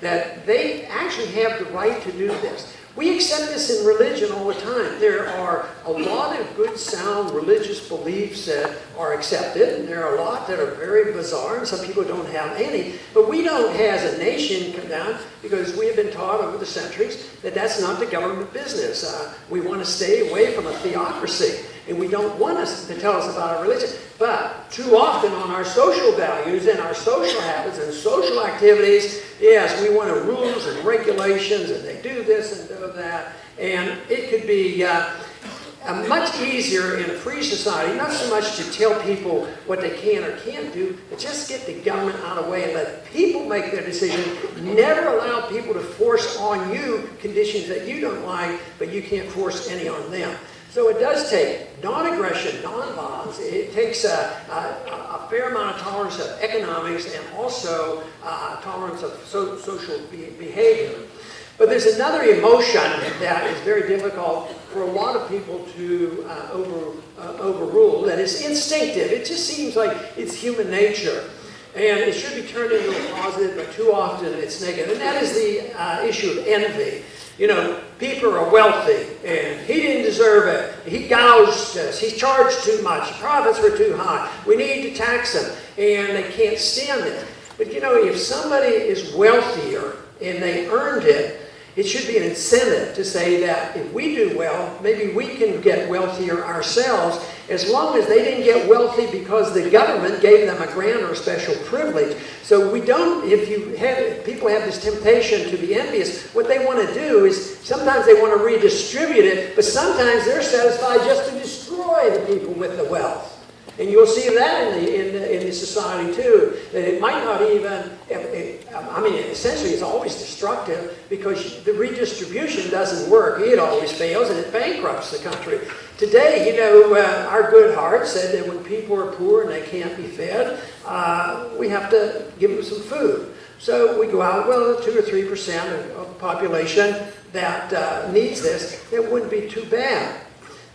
that they actually have the right to do this. We accept this in religion all the time. There are a lot of good, sound religious beliefs that are accepted, and there are a lot that are very bizarre, and some people don't have any. But we don't, as a nation, come down, because we have been taught over the centuries that that's not the government business. We want to stay away from a theocracy, and we don't want us to tell us about our religion. But too often on our social values and our social habits and social activities, yes, we want rules and regulations, and they do this and do that. And it could be much easier in a free society, not so much to tell people what they can or can't do, but just get the government out of the way and let people make their decision. Never allow people to force on you conditions that you don't like, but you can't force any on them. So it does take non-aggression, non-violence. It takes a fair amount of tolerance of economics, and also tolerance of social behavior. But there's another emotion that is very difficult for a lot of people to overrule, that is instinctive. It just seems like it's human nature. And it should be turned into a positive, but too often it's negative. And that is the issue of envy. You know, people are wealthy, and he didn't deserve it. he gouged us, he charged too much, profits were too high, we need to tax them, and they can't stand it. But you know, if somebody is wealthier and they earned it, it should be an incentive to say that if we do well, maybe we can get wealthier ourselves, as long as they didn't get wealthy because the government gave them a grant or a special privilege. So we don't, if people have this temptation to be envious, what they want to do is, sometimes they want to redistribute it, but sometimes they're satisfied just to destroy the people with the wealth. And you'll see that in the society too, that it might not even, I mean, essentially it's always destructive because the redistribution doesn't work. It always fails and it bankrupts the country. Today, you know, our good heart said that when people are poor and they can't be fed, we have to give them some food. So we go out, well, 2 or 3% of the population that needs this, it wouldn't be too bad.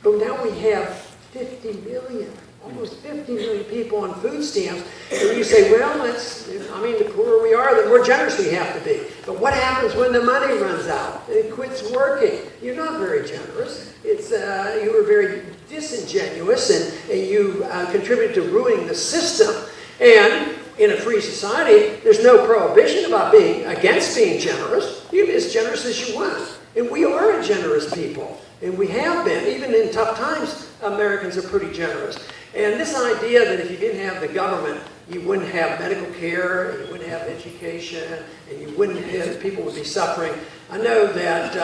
But now we have 50 million. Almost 50 million people on food stamps, and you say, well, I mean, the poorer we are, the more generous we have to be. But what happens when the money runs out? It quits working. You're not very generous. You were very disingenuous, and you contribute to ruining the system. And in a free society, there's no prohibition about being against being generous. You can be as generous as you want. And we are a generous people. And we have been. Even in tough times, Americans are pretty generous. And this idea that if you didn't have the government, you wouldn't have medical care, you wouldn't have education, and you wouldn't have, people would be suffering. I know that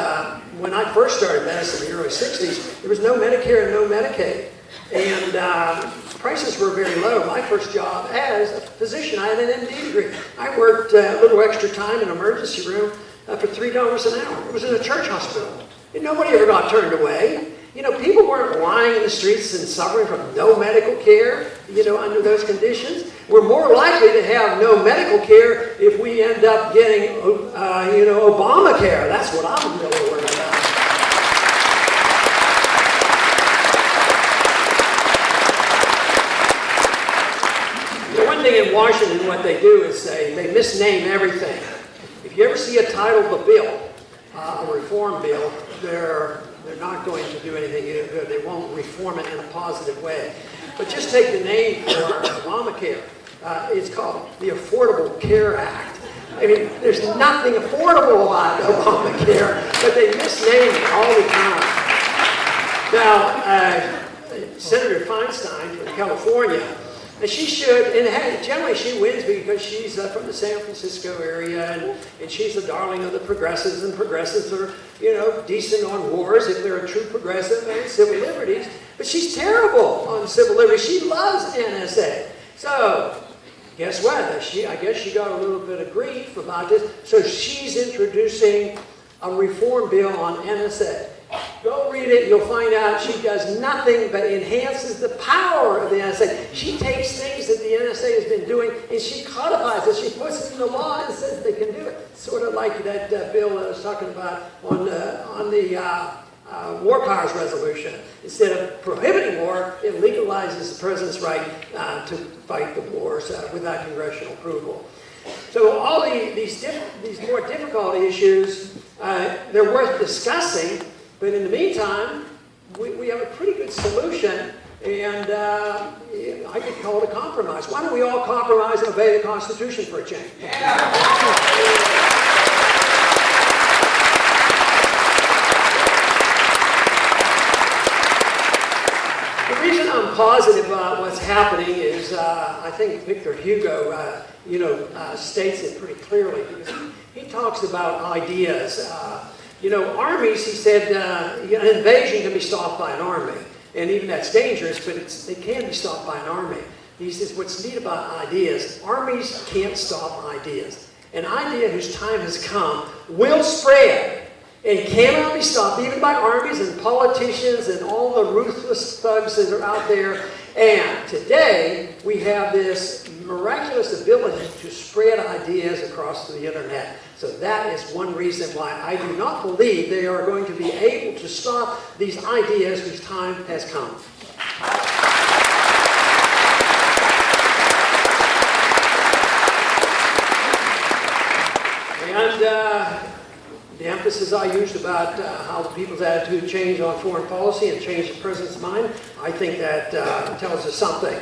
when I first started medicine in the early 60s, there was no Medicare and no Medicaid. And prices were very low. My first job as a physician, I had an MD degree. I worked a little extra time in an emergency room for $3 an hour. It was in a church hospital. And nobody ever got turned away. You know, people weren't lying in the streets and suffering from no medical care, you know, under those conditions. We're more likely to have no medical care if we end up getting, you know, Obamacare. That's what I'm really worried about. The one thing in Washington, what they do is they misname everything. If you ever see a title of a bill, a reform bill, they're not going to do anything good. They won't reform it in a positive way. But just take the name for Obamacare. It's called the Affordable Care Act. I mean, there's nothing affordable about Obamacare, but they misname it all the time. Now, Senator Feinstein from California, and she should, and generally she wins because she's from the San Francisco area, and she's the darling of the progressives, and progressives are, you know, decent on wars if they're a true progressive, and civil liberties. But she's terrible on civil liberties. She loves NSA. So, guess what? I guess she got a little bit of grief about this. So she's introducing a reform bill on NSA. Go read it, you'll find out she does nothing but enhances the power of the NSA. She takes things that the NSA has been doing and she codifies it. She puts it in the law and says they can do it. Sort of like that bill I was talking about on the War Powers Resolution. Instead of prohibiting war, it legalizes the president's right to fight the wars without congressional approval. So all these more difficult issues, they're worth discussing. But in the meantime, we have a pretty good solution, and I could call it a compromise. Why don't we all compromise and obey the Constitution for a change? Yeah. The reason I'm positive about what's happening is I think Victor Hugo, states it pretty clearly because he talks about ideas. You know, armies, he said, an invasion can be stopped by an army. And even that's dangerous, but it can be stopped by an army. He says, what's neat about ideas, armies can't stop ideas. An idea whose time has come will spread and cannot be stopped, even by armies and politicians and all the ruthless thugs that are out there. And today, we have this miraculous ability to spread ideas across the internet. So that is one reason why I do not believe they are going to be able to stop these ideas whose time has come. And the emphasis I used about how the people's attitude changed on foreign policy and changed the president's mind, I think that tells us something.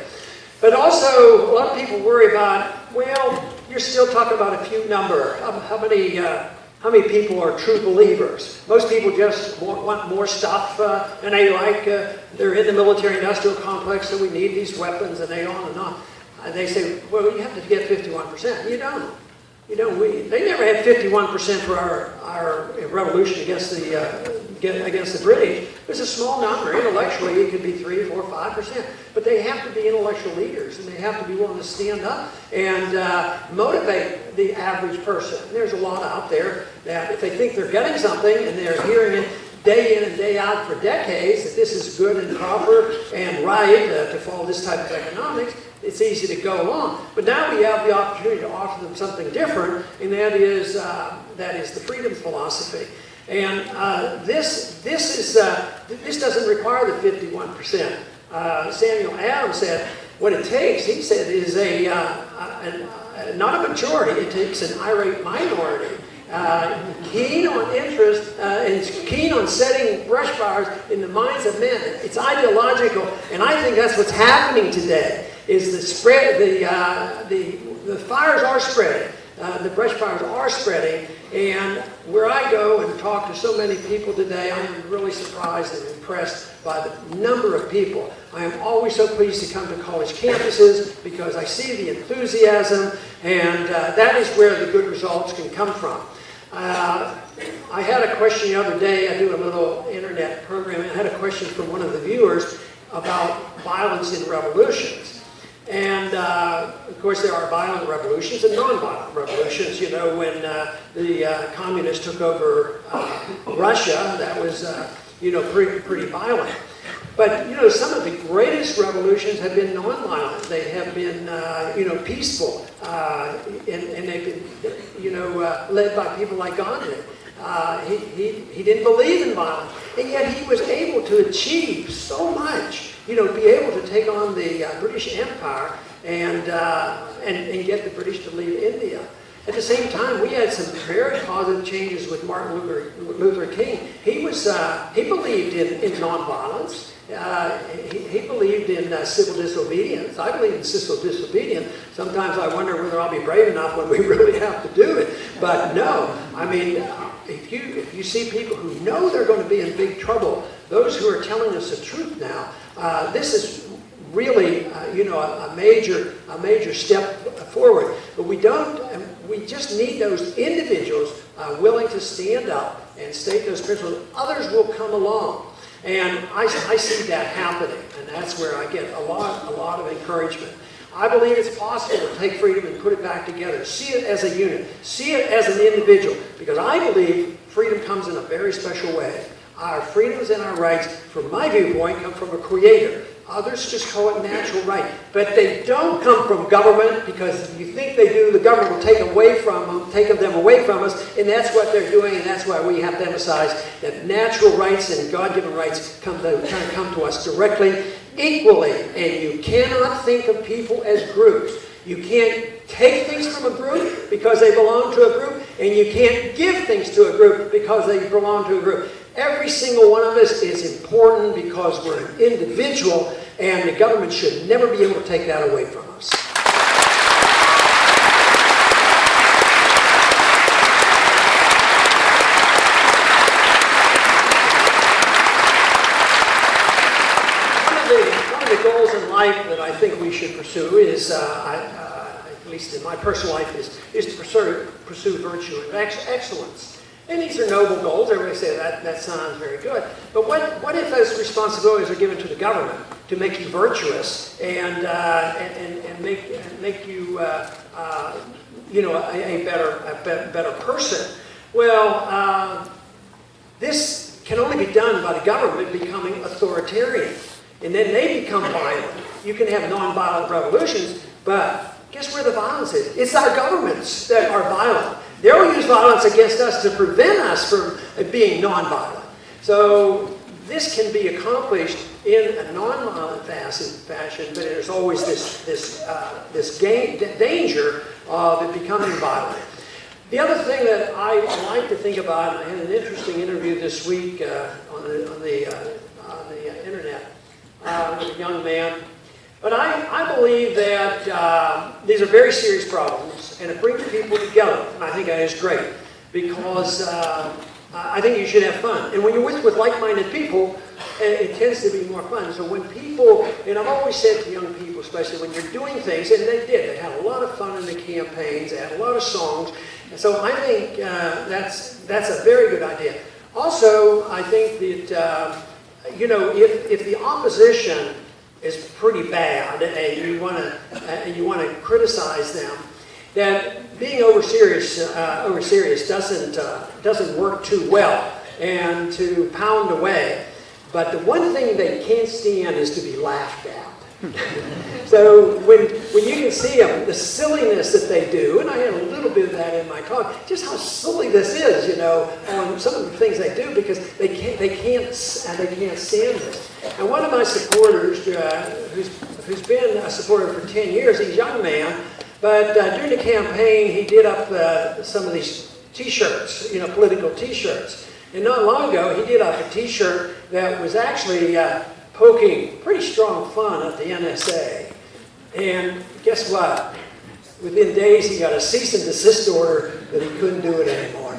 But also, a lot of people worry about, well, you're still talking about a few number. How many people are true believers? Most people just want more stuff, and they they're in the military-industrial complex, so we need these weapons, and they on and on. And they say, well, you have to get 51%. You don't. They never had 51% for our revolution against the British. It was a small number. Intellectually, it could be 3, 4, 5%. But they have to be intellectual leaders, and they have to be willing to stand up and motivate the average person. There's a lot out there that if they think they're getting something and they're hearing it day in and day out for decades, that this is good and proper and right to follow this type of economics, it's easy to go along. But now we have the opportunity to offer them something different, and that is the freedom philosophy. And this doesn't require the 51%. Samuel Adams said what it takes, he said, is not a majority, it takes an irate minority. Keen on interest and keen on setting brush fires in the minds of men. It's ideological, and I think that's what's happening today. Is the spread? The fires are spreading. The brush fires are spreading, and where I go and talk to so many people today, I am really surprised and impressed by the number of people. I am always so pleased to come to college campuses because I see the enthusiasm, and that is where the good results can come from. I had a question the other day. I do a little internet program, and I had a question from one of the viewers about violence in revolutions. And, of course, there are violent revolutions and non-violent revolutions. You know, when the communists took over Russia, that was, pretty violent. But, some of the greatest revolutions have been non-violent. They have been, peaceful. And they've been, led by people like Gandhi. He didn't believe in violence. And yet he was able to achieve so much. Be able to take on the British Empire and get the British to leave India. At the same time, we had some very positive changes with Martin Luther King. He believed in nonviolence. He believed in civil disobedience. I believe in civil disobedience. Sometimes I wonder whether I'll be brave enough when we really have to do it. But no, I mean, if you see people who know they're going to be in big trouble, those who are telling us the truth now, this is really, a major step forward. But we just need those individuals willing to stand up and state those principles. Others will come along. And I see that happening, and that's where I get a lot of encouragement. I believe it's possible to take freedom and put it back together. See it as a unit. See it as an individual. Because I believe freedom comes in a very special way. Our freedoms and our rights, from my viewpoint, come from a creator. Others just call it natural right. But they don't come from government, because if you think they do, the government will take them away from us, and that's what they're doing, and that's why we have to emphasize that natural rights and God-given rights come to us directly, equally, and you cannot think of people as groups. You can't take things from a group because they belong to a group, and you can't give things to a group because they belong to a group. Every single one of us is important because we're an individual, and the government should never be able to take that away from us. One of the goals in life that I think we should pursue is, at least in my personal life, is to pursue virtue and excellence. And these are noble goals. Everybody say that sounds very good. But what if those responsibilities are given to the government to make you virtuous and make you a better person? Well, this can only be done by the government becoming authoritarian, and then they become violent. You can have nonviolent revolutions, but guess where the violence is? It's our governments that are violent. They'll use violence against us to prevent us from being nonviolent. So this can be accomplished in a nonviolent fashion, but there's always this danger of it becoming violent. The other thing that I like to think about, I had an interesting interview this week on the internet with a young man, but I believe that these are very serious problems, and it brings people together, and I think that is great, because I think you should have fun. And when you're with like-minded people, it tends to be more fun. So when people, and I've always said to young people, especially when you're doing things, and they had a lot of fun in the campaigns, they had a lot of songs, and so I think that's a very good idea. Also, I think that, if the opposition is pretty bad and you want to criticize them, that being over serious doesn't work too well, and to pound away. But the one thing they can't stand is to be laughed at. So when you can see them, the silliness that they do, and I had a little bit of that in my talk, just how silly this is, on some of the things they do, because they can't stand this. And one of my supporters, who's been a supporter for 10 years, he's a young man, but during the campaign he did up some of these T-shirts, political T-shirts. And not long ago he did up a T-shirt that was actually poking pretty strong fun at the NSA. And guess what? Within days he got a cease and desist order that he couldn't do it anymore,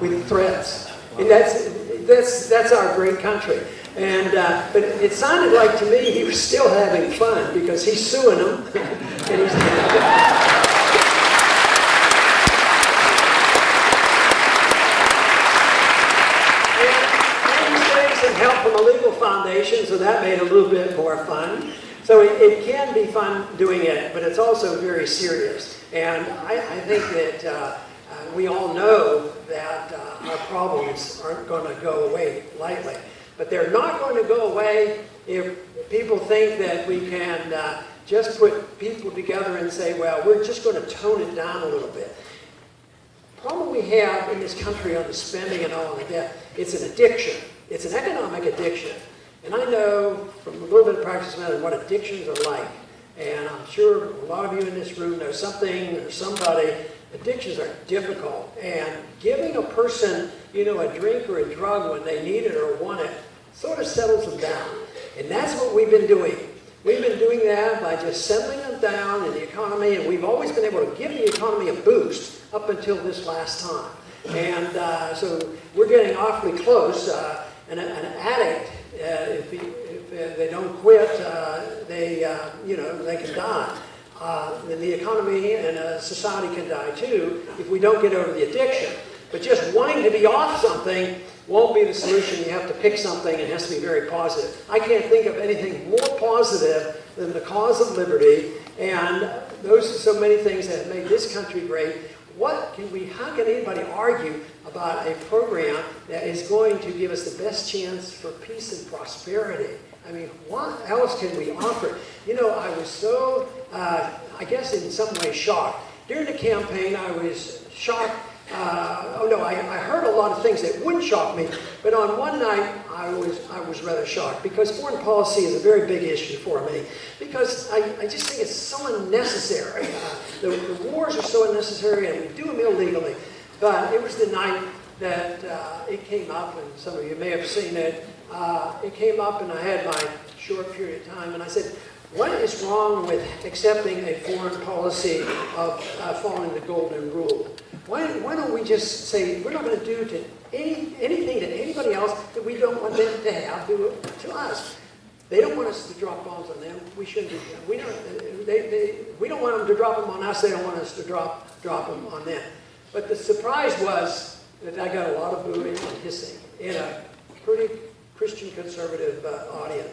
with threats. And that's our great country. And but it sounded like to me he was still having fun, because he's suing them, and he's. Help from a legal foundation, so that made it a little bit more fun. So it can be fun doing it, but it's also very serious. And I think that we all know that our problems aren't going to go away lightly. But they're not going to go away if people think that we can just put people together and say, well, we're just going to tone it down a little bit. The problem we have in this country on the spending and all of the debt, it's an addiction. It's an economic addiction. And I know from a little bit of practice matter what addictions are like. And I'm sure a lot of you in this room know something or somebody. Addictions are difficult. And giving a person, a drink or a drug when they need it or want it sort of settles them down. And that's what we've been doing. We've been doing that by just settling them down in the economy, and we've always been able to give the economy a boost up until this last time. And so we're getting awfully close. An addict, if they don't quit, they can die. And the economy and society can die too if we don't get over the addiction. But just wanting to be off something won't be the solution. You have to pick something, and it has to be very positive. I can't think of anything more positive than the cause of liberty, and those are so many things that have made this country great. How can anybody argue about a program that is going to give us the best chance for peace and prosperity? I mean, what else can we offer? I was so, I guess in some way shocked. During the campaign, I was shocked. I heard a lot of things that wouldn't shock me, but on one night I was rather shocked, because foreign policy is a very big issue for me, because I just think it's so unnecessary. The wars are so unnecessary, and we do them illegally. But it was the night that it came up, and some of you may have seen it. It came up, and I had my short period of time, and I said, what is wrong with accepting a foreign policy of following the golden rule? Why don't we just say we're not going to do anything to anybody else that we don't want them to have to us? They don't want us to drop bombs on them. We shouldn't do that. We don't want them to drop them on us. They don't want us to drop them on them. But the surprise was that I got a lot of booing and hissing in a pretty Christian conservative audience.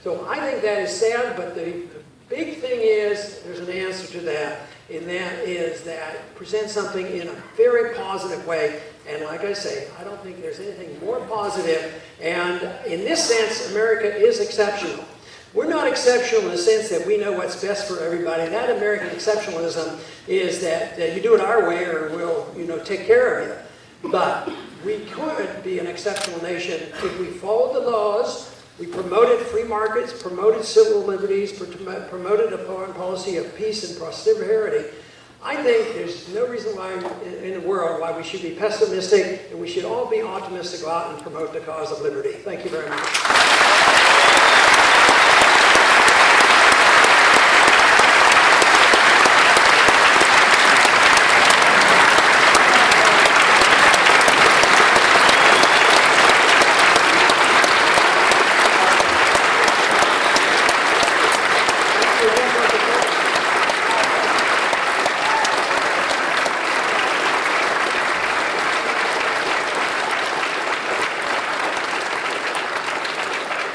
So I think that is sad, but the big thing is there's an answer to that, and that is that present something in a very positive way. And like I say, I don't think there's anything more positive. And in this sense, America is exceptional. We're not exceptional in the sense that we know what's best for everybody. That American exceptionalism is that you do it our way, or we'll take care of you. But we could be an exceptional nation if we followed the laws. We promoted free markets, promoted civil liberties, promoted a foreign policy of peace and prosperity. I think there's no reason why in the world why we should be pessimistic, and we should all be optimistic to go out and promote the cause of liberty. Thank you very much.